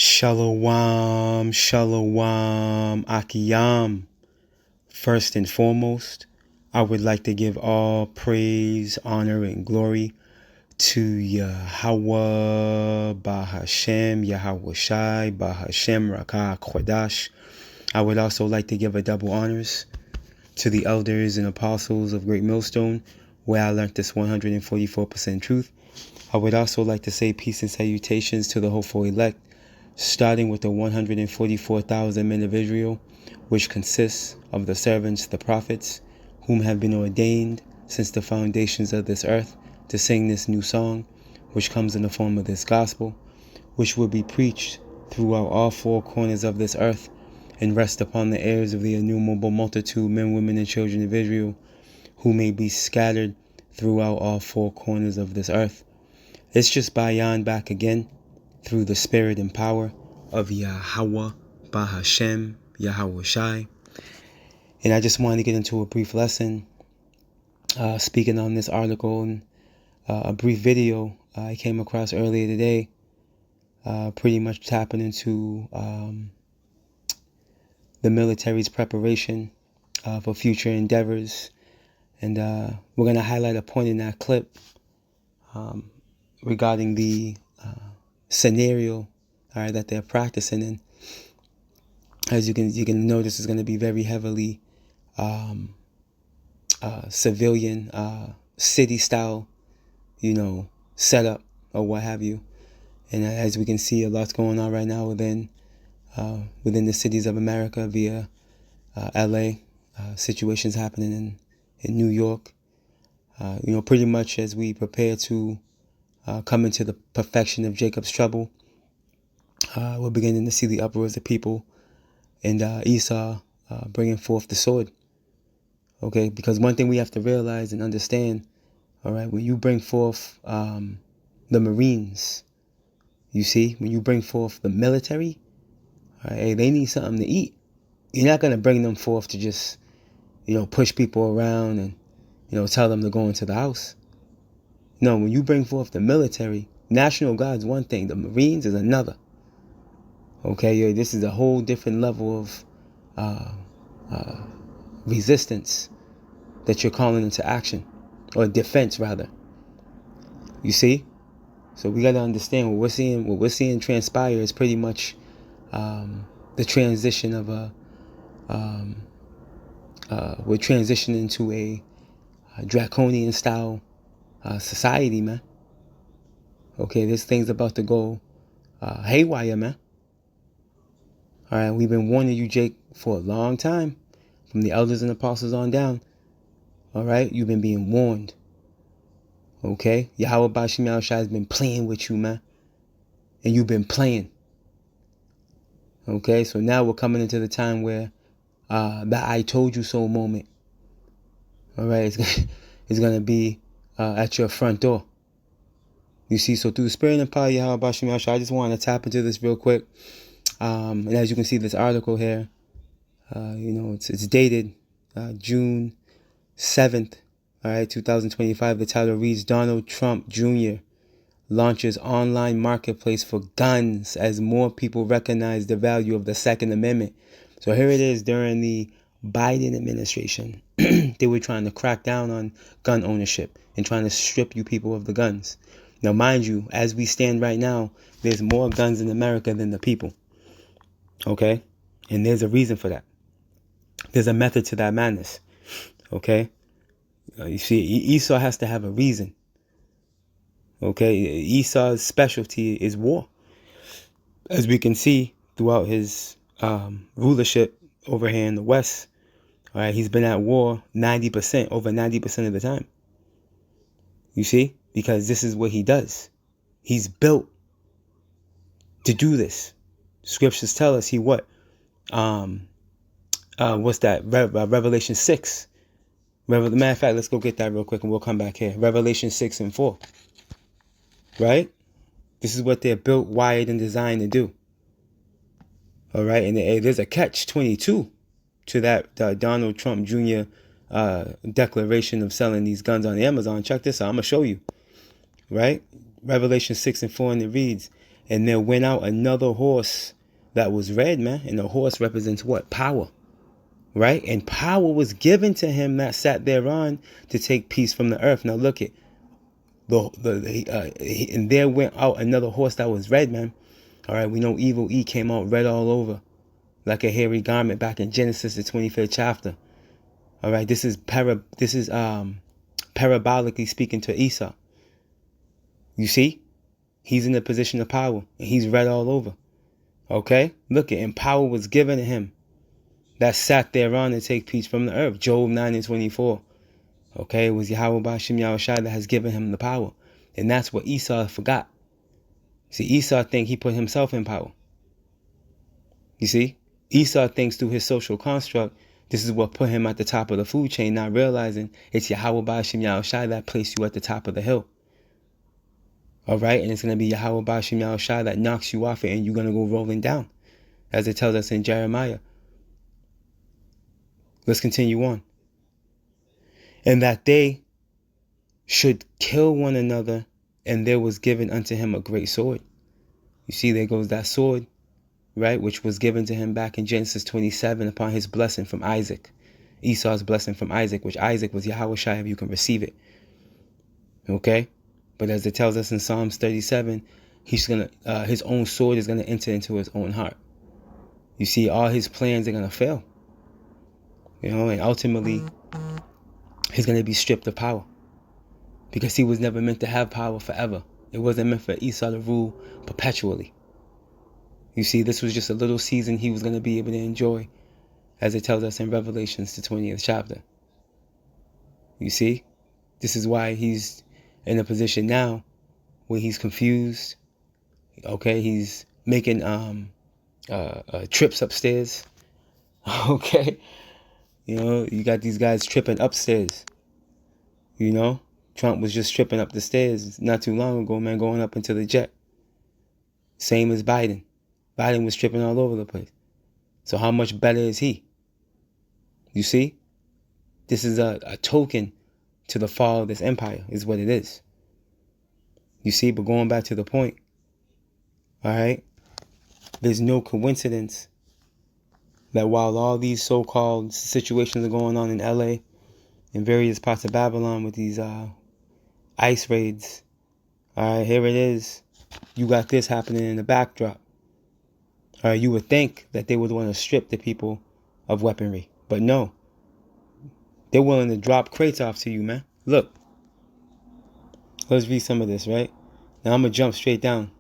Shalom, shalom, Akiyam. First and foremost, I would like to give all praise, honor, and glory to Yahweh, Bahashem, Yahweh Shai, Bahashem, Rakah, Kodash. I would also like to give a double honors to the elders and apostles of Great Millstone, where I learned this 144% truth. I would also like to say peace and salutations to the hopeful elect, starting with the 144,000 men of Israel, which consists of the servants, the prophets, whom have been ordained since the foundations of this earth to sing this new song, which comes in the form of this gospel, which will be preached throughout all four corners of this earth and rest upon the ears of the innumerable multitude, men, women, and children of Israel, who may be scattered throughout all four corners of this earth. It's just Bayan back again, through the spirit and power of Yahweh, Bahashem, Yahweh Shai. And I just wanted to get into a brief lesson, speaking on this article and a brief video I came across earlier today, pretty much tapping into the military's preparation for future endeavors. And we're going to highlight a point in that clip regarding the scenario, all right, that they're practicing in. As you can notice, is going to be very heavily civilian, city style, setup or what have you. And as we can see, a lot's going on right now within the cities of America via LA, situations happening in New York. Pretty much as we prepare to come into the perfection of Jacob's trouble, we're beginning to see the uproars of people and Esau bringing forth the sword. Okay, because one thing we have to realize and understand, all right, when you bring forth the Marines, you see, when you bring forth the military, all right, they need something to eat. You're not going to bring them forth to just, push people around and, tell them to go into the house. No, when you bring forth the military, National Guard's one thing, the Marines is another. Okay, this is a whole different level of resistance that you're calling into action, or defense rather. You see? So we got to understand what we're seeing transpire is pretty much the transition of we're transitioning to a draconian style society, man. Okay, this thing's about to go haywire, man. All right, we've been warning you, Jake, for a long time, from the elders and apostles on down. All right, you've been being warned. Okay, Yahweh Bashim Yahushua has been playing with you, man, and you've been playing. Okay, so now we're coming into the time where the "I told you so" moment. All right, it's gonna be at your front door. You see, so through the spirit and power of Yahweh Bashim Yahushua, I just want to tap into this real quick. And as you can see, this article here, it's dated June 7th, all right, 2025. The title reads, Donald Trump Jr. launches online marketplace for guns as more people recognize the value of the Second Amendment. So here it is during the Biden administration. They were trying to crack down on gun ownership and trying to strip you people of the guns. Now, mind you, as we stand right now, there's more guns in America than the people. Okay? And there's a reason for that. There's a method to that madness. Okay? You see, Esau has to have a reason. Okay? Esau's specialty is war. As we can see throughout his rulership over here in the West, all right, he's been at war over 90% of the time. You see? Because this is what he does. He's built to do this. Scriptures tell us he what? What's that? Revelation 6. Matter of fact, let's go get that real quick and we'll come back here. Revelation 6 and 4. Right? This is what they're built, wired, and designed to do. All right? And there's a catch-22 to that Donald Trump Jr. Declaration of selling these guns on Amazon. Check this out. I'm going to show you. Right? Revelation 6 and 4, and it reads, And there went out another horse that was red, man. And the horse represents what? Power. Right? And power was given to him that sat thereon to take peace from the earth. Now look at and there went out another horse that was red, man. All right, we know evil E came out red all over, like a hairy garment back in Genesis, the 25th chapter. All right, this is parabolically speaking to Esau. You see, he's in a position of power, and he's red all over. Okay, look at, and power was given to him that sat thereon to take peace from the earth. Job 9:24. Okay, it was Yahweh Ba'ashem Yahushua that has given him the power. And that's what Esau forgot. See, Esau think he put himself in power. You see, Esau thinks through his social construct, this is what put him at the top of the food chain, not realizing it's Yahweh Ba'ashem Yahushua that placed you at the top of the hill. All right, and it's going to be Yahweh Ba'ashem Yahushua that knocks you off it, and you're going to go rolling down, as it tells us in Jeremiah. Let's continue on. And that they should kill one another, and there was given unto him a great sword. You see, there goes that sword, right, which was given to him back in Genesis 27 upon his blessing from Isaac. Esau's blessing from Isaac, which Isaac was Yahweh Shai, if you can receive it. Okay? But as it tells us in Psalms 37, his own sword is gonna enter into his own heart. You see, all his plans are gonna fail. You know, and ultimately he's going to be stripped of power, because he was never meant to have power forever. It wasn't meant for Esau to rule perpetually. You see, this was just a little season he was going to be able to enjoy, as it tells us in Revelations, the 20th chapter. You see, this is why he's in a position now where he's confused. Okay, he's making trips upstairs. Okay. You know, you got these guys tripping upstairs. You know, Trump was just tripping up the stairs not too long ago, man, going up into the jet. Same as Biden. Biden was tripping all over the place. So how much better is he? You see? This is a token to the fall of this empire, is what it is. You see, but going back to the point, all right, there's no coincidence that while all these so-called situations are going on in LA and various parts of Babylon with these ICE raids, all right, here it is. You got this happening in the backdrop. All right, you would think that they would want to strip the people of weaponry, but no. They're willing to drop crates off to you, man. Look. Let's read some of this, right? Now I'm going to jump straight down,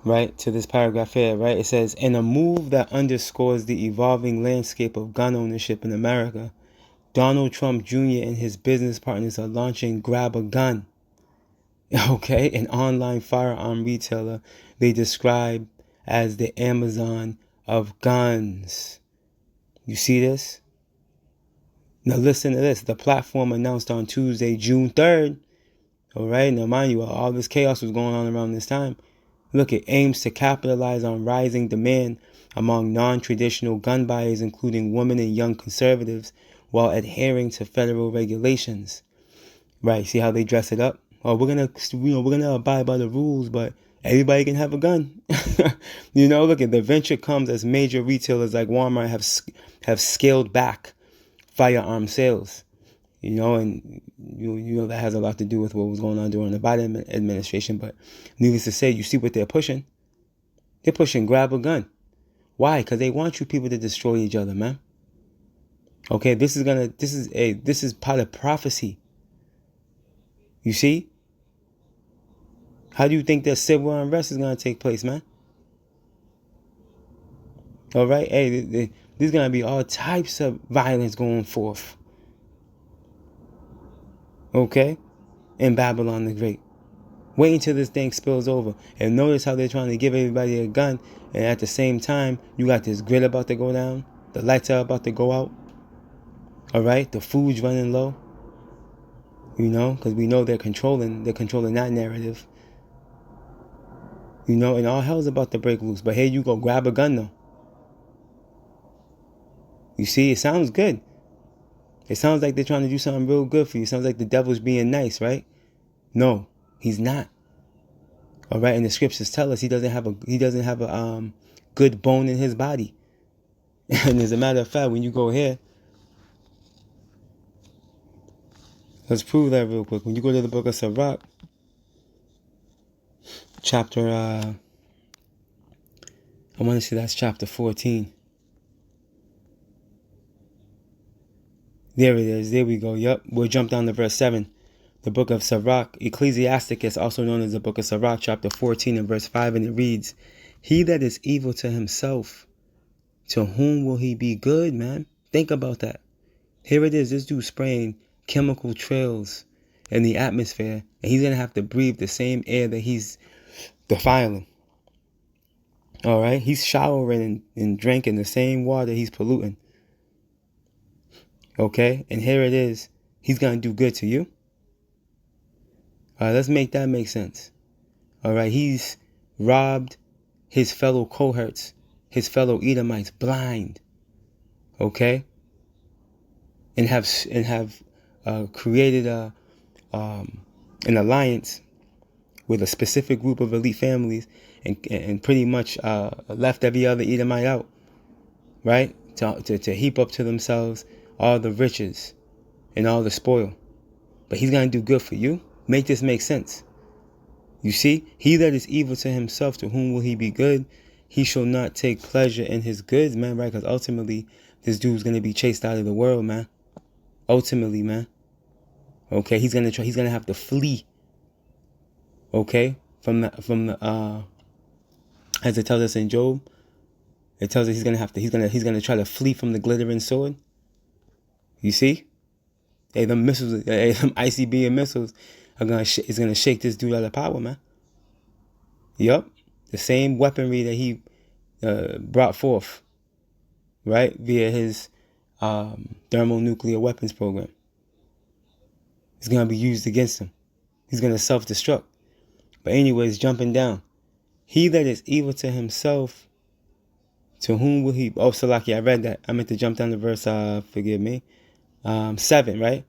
right, to this paragraph here, right? It says, in a move that underscores the evolving landscape of gun ownership in America, Donald Trump Jr. and his business partners are launching Grab a Gun, okay, an online firearm retailer they describe as the Amazon of guns. You see this? Now listen to this. The platform announced on Tuesday, June 3rd, all right, now mind you, all this chaos was going on around this time. Look, it aims to capitalize on rising demand among non-traditional gun buyers, including women and young conservatives, while adhering to federal regulations. Right, see how they dress it up? Oh, we're gonna abide by the rules, but everybody can have a gun. You know, look, at the venture comes as major retailers like Walmart have scaled back firearm sales. You know, and you know that has a lot to do with what was going on during the Biden administration. But needless to say, you see what they're pushing? They're pushing Grab a Gun. Why? Because they want you people to destroy each other, man. Okay, this is part of prophecy. You see? How do you think that civil unrest is going to take place, man? All right, hey, there's going to be all types of violence going forth. Okay? In Babylon the Great. Wait until this thing spills over. And notice how they're trying to give everybody a gun. And at the same time, you got this grid about to go down. The lights are about to go out. All right? The food's running low. You know? Because we know they're controlling that narrative. You know? And all hell's about to break loose. But here you go. Grab a gun, though. You see? It sounds good. It sounds like they're trying to do something real good for you. It sounds like the devil's being nice, right? No, he's not. All right, and the scriptures tell us he doesn't have a good bone in his body. And as a matter of fact, when you go here, let's prove that real quick. When you go to the book of Sirach, chapter, I want to say that's chapter 14. There it is. There we go. Yup. We'll jump down to verse 7. The book of Sirach, Ecclesiasticus, also known as the book of Sirach, chapter 14 and verse 5, and it reads, "He that is evil to himself, to whom will he be good?" Man, think about that. Here it is. This dude spraying chemical trails in the atmosphere, and he's going to have to breathe the same air that he's defiling. All right? He's showering and drinking the same water he's polluting. Okay? And here it is. He's going to do good to you. All right, let's make that make sense. All right, he's robbed his fellow cohorts, his fellow Edomites blind. Okay? And have created an alliance with a specific group of elite families, and pretty much left every other Edomite out, right? To heap up to themselves all the riches and all the spoil. But he's going to do good for you. Make this make sense. You see, he that is evil to himself, to whom will he be good? He shall not take pleasure in his goods, man, right? Because ultimately, this dude's going to be chased out of the world, man. Ultimately, man. Okay, he's going to have to flee. Okay, from the as it tells us in Job, it tells us he's going to try to flee from the glittering sword. You see? Hey, them missiles, them ICBM missiles is gonna shake this dude out of power, man. Yup, the same weaponry that he brought forth, right, via his thermonuclear weapons program, is gonna be used against him. He's gonna self-destruct. But anyways, jumping down, he that is evil to himself, to whom will he? Oh, Salaki, I read that. I meant to jump down to verse. Forgive me. 7, right?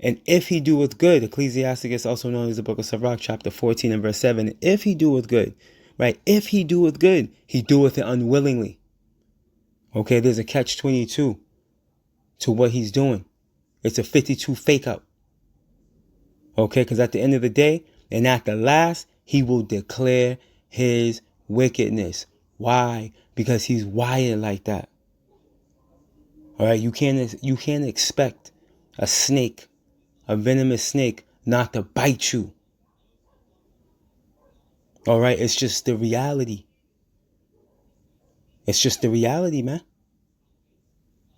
And if he doeth good, Ecclesiasticus, also known as the book of Sirach, chapter 14 and verse 7, if he doeth good, right? If he doeth good, he doeth it unwillingly. Okay, there's a catch-22 to what he's doing. It's a 52 fake out. Okay, because at the end of the day, and at the last, he will declare his wickedness. Why? Because he's wired like that. All right, you can't expect a snake, a venomous snake, not to bite you. All right, it's just the reality. It's just the reality, man.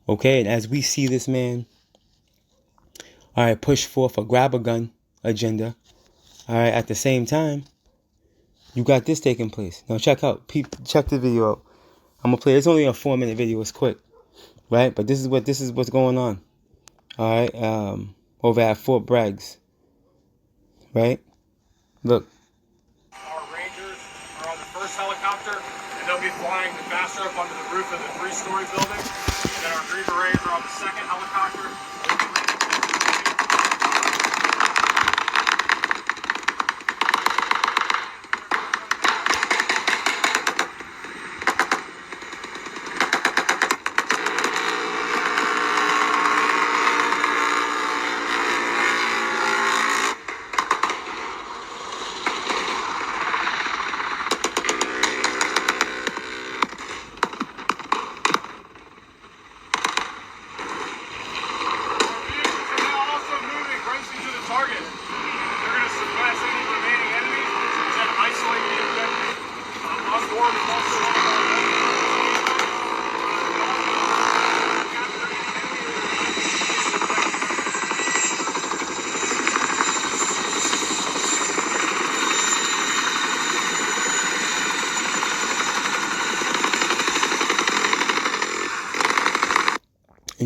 Okay, and as we see this man, all right, push forth a grab a gun agenda, all right, at the same time, you got this taking place. Now check the video out. I'm gonna play. It's only a 4-minute video. It's quick, right? But this is what's going on. All right, over at Fort Braggs, right? Look. Our Rangers are on the first helicopter, and they'll be flying faster up onto the roof of the 3-story building. And then our Green Berets are on the second helicopter.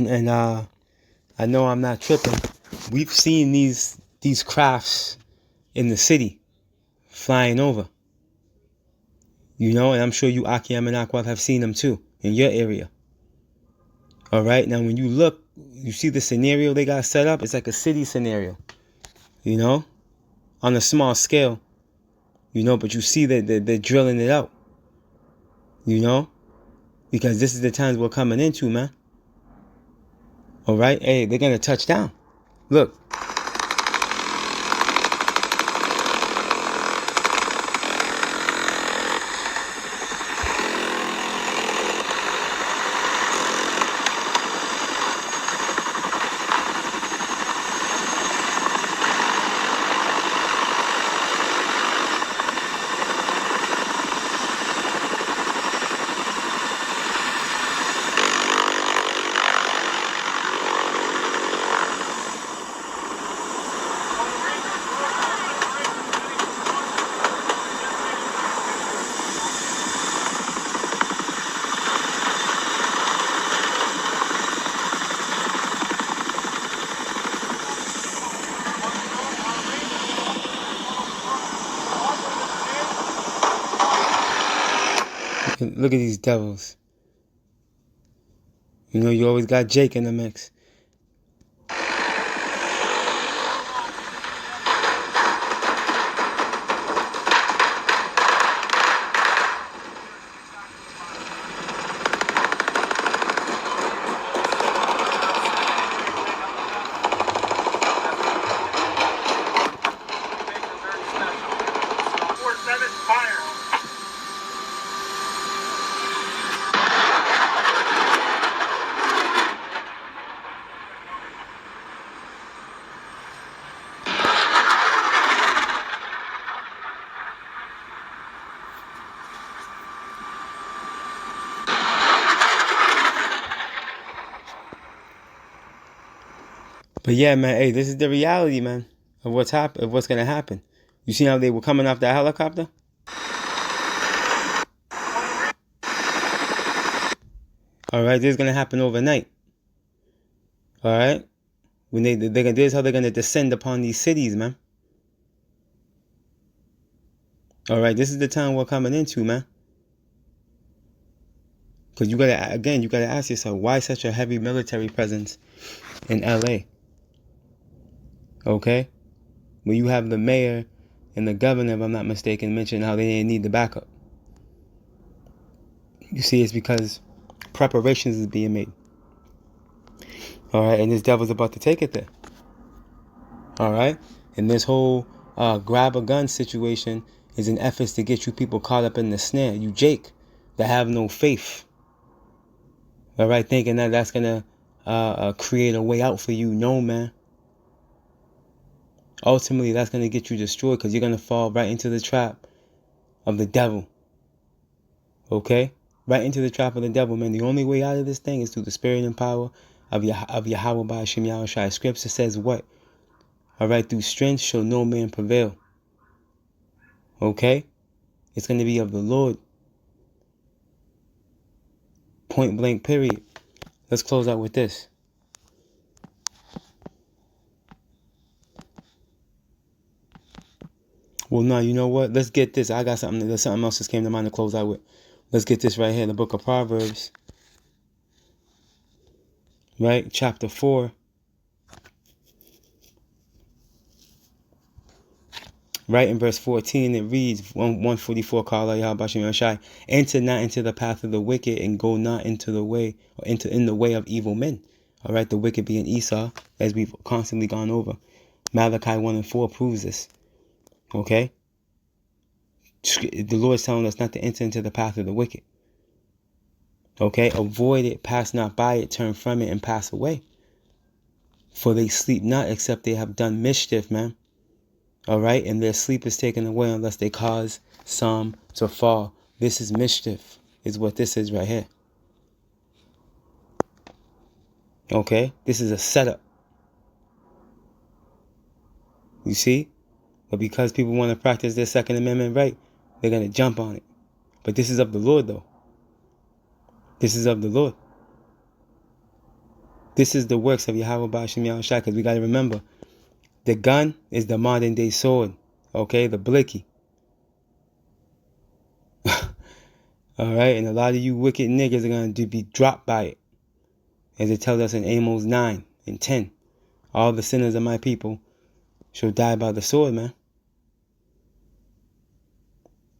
And I know I'm not tripping. We've seen these crafts in the city flying over. You know, and I'm sure you Akim and Aquav have seen them too in your area. All right, now when you look, you see the scenario they got set up. It's like a city scenario, you know, on a small scale. You know, but you see that they're drilling it out. You know? Because this is the times we're coming into, man. All right? Hey, they're going to touch down. Look. Look at these devils. You know, you always got Jake in the mix. But yeah, man, hey, this is the reality, man, of what's gonna happen. You see how they were coming off that helicopter? All right, this is gonna happen overnight. All right, when this is how they're gonna descend upon these cities, man. All right, this is the time we're coming into, man. Because you gotta ask yourself, why such a heavy military presence in LA? Okay, when you have the mayor and the governor, if I'm not mistaken, mention how they didn't need the backup. You see, it's because preparations is being made. All right, and this devil's about to take it there. All right, and this whole grab a gun situation is an effort to get you people caught up in the snare. You Jake, that have no faith. All right, thinking that that's gonna create a way out for you. No, man. Ultimately, that's gonna get you destroyed because you're gonna fall right into the trap of the devil. Okay, right into the trap of the devil, man. The only way out of this thing is through the spirit and power of Yahweh by Hashem Yahushua. Scripture says what? All right, through strength shall no man prevail. Okay, it's gonna be of the Lord. Point blank, period. Let's close out with this. Well, no, you know what? Let's get this. I got something. There's something else that came to mind to close out with. Let's get this right here in the book of Proverbs. Right? Chapter 4. Right in verse 14, it reads, 144, enter not into the path of the wicked and go not into the way, or in the way of evil men. All right, the wicked being Esau, as we've constantly gone over. Malachi 1:4 proves this. Okay? The Lord is telling us not to enter into the path of the wicked. Okay? Avoid it, pass not by it, turn from it, and pass away. For they sleep not except they have done mischief, man. All right? And their sleep is taken away unless they cause some to fall. This is mischief, is what this is right here. Okay? This is a setup. You see? But because people want to practice their Second Amendment right, they're going to jump on it. But this is of the Lord, though. This is of the Lord. This is the works of Yahweh Ba'ashem Yahushua, because we got to remember, the gun is the modern day sword. Okay? The blicky. All right? And a lot of you wicked niggas are going to be dropped by it. As it tells us in Amos 9 and 10. All the sinners of my people shall die by the sword, man.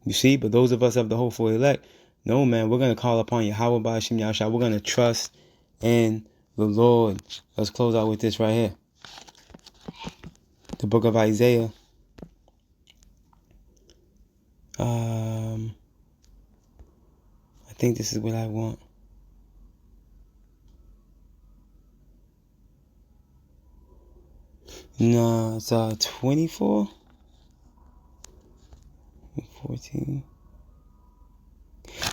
You see, but those of us of the hopeful elect, no, man, we're going to call upon Yahweh Ba'ashem Yahshua. We're going to trust in the Lord. Let's close out with this right here. The book of Isaiah. I think this is what I want. No, it's 24. 14.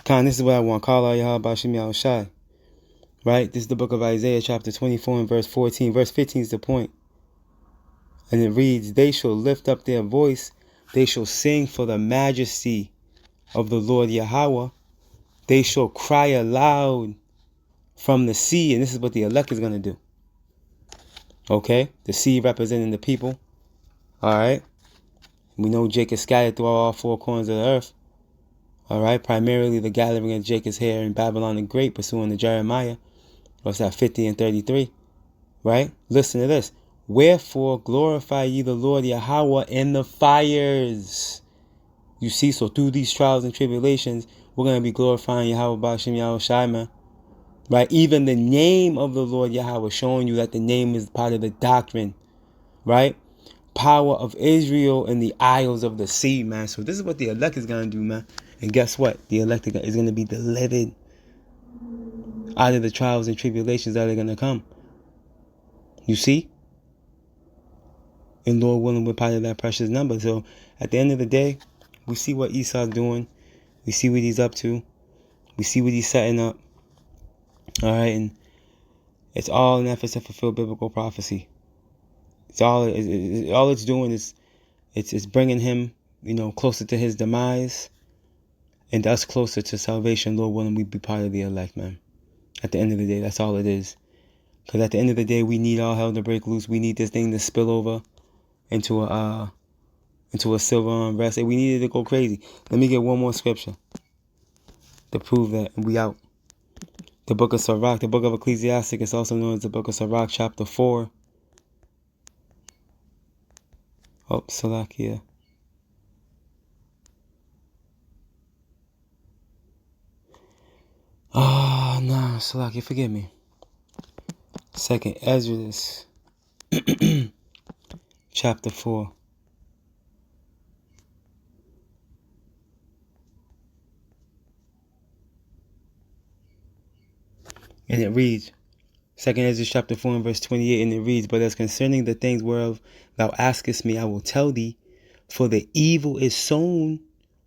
This is what I want. Call out Yahweh Ba'ashem Yahushai. Right? This is the book of Isaiah, chapter 24 and verse 14. Verse 15 is the point. And it reads, they shall lift up their voice. They shall sing for the majesty of the Lord Yahweh. They shall cry aloud from the sea. And this is what the elect is going to do. Okay? The sea representing the people. Alright? We know Jacob scattered throughout all four corners of the earth. Alright? Primarily the gathering of Jacob's hair in Babylon the Great, pursuing to Jeremiah. What's that? 50 and 33. Right? Listen to this. Wherefore glorify ye the Lord Yahweh in the fires. You see, so through these trials and tribulations, we're going to be glorifying Yahweh Ba'ashem Yahushai, man. Right? Even the name of the Lord Yahweh, showing you that the name is part of the doctrine. Right? Power of Israel in the isles of the sea, man. So this is what the elect is going to do, man. And guess what? The elect is going to be delivered out of the trials and tribulations that are going to come. You see? And Lord willing, we're part of that precious number. So at the end of the day, we see what Esau's doing. We see what he's up to. We see what he's setting up. All right, and it's all an effort to fulfill biblical prophecy. It's all it's doing is it's bringing him, closer to his demise, and us closer to salvation. Lord willing, we be part of the elect, man. At the end of the day, that's all it is. Because at the end of the day, we need all hell to break loose. We need this thing to spill over into a silver unrest. We needed to go crazy. Let me get one more scripture to prove that we out. The book of Sirach, the book of Ecclesiastic is also known as the book of Sirach, chapter 4. Oh, Salakia. No, Salakia, forgive me. Second Ezra, chapter 4. And it reads, 2 Ezra chapter 4 and verse 28, and it reads, but as concerning the things whereof thou askest me, I will tell thee, for the evil is sown,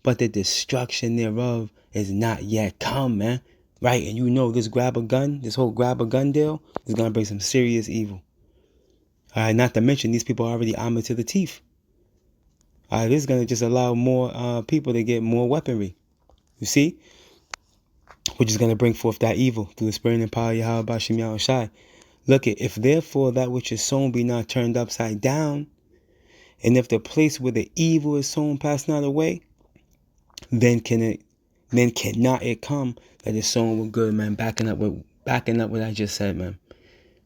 but the destruction thereof is not yet come, man. Right? And this whole grab a gun deal is going to bring some serious evil. All right, not to mention these people are already armored to the teeth. All right, this is going to just allow more people to get more weaponry. You see? Which is going to bring forth that evil through the spirit and power of Yahweh Ba'ashem Yahushai. Look, if therefore that which is sown be not turned upside down, and if the place where the evil is sown pass not away, then cannot it come that is sown with good, man. Backing up what I just said, man.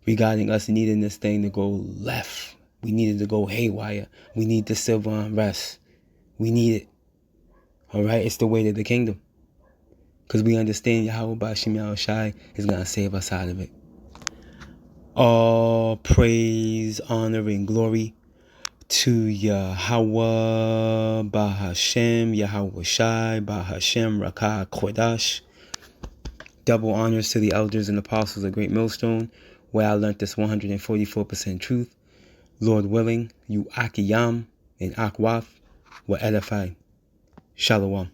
Regarding us needing this thing to go left. We needed to go haywire. We need the silver unrest. We need it. All right? It's the way to the kingdom. Because we understand Yahweh Ba'ashem Yahushai is going to save us out of it. All praise, honor, and glory to Yahweh Ba'ashem Yahushai Ba'ashem Rakah Kodash. Double honors to the elders and apostles of Great Millstone, where I learned this 144% truth. Lord willing, you Akiyam and Akwaf will edify. Shalom.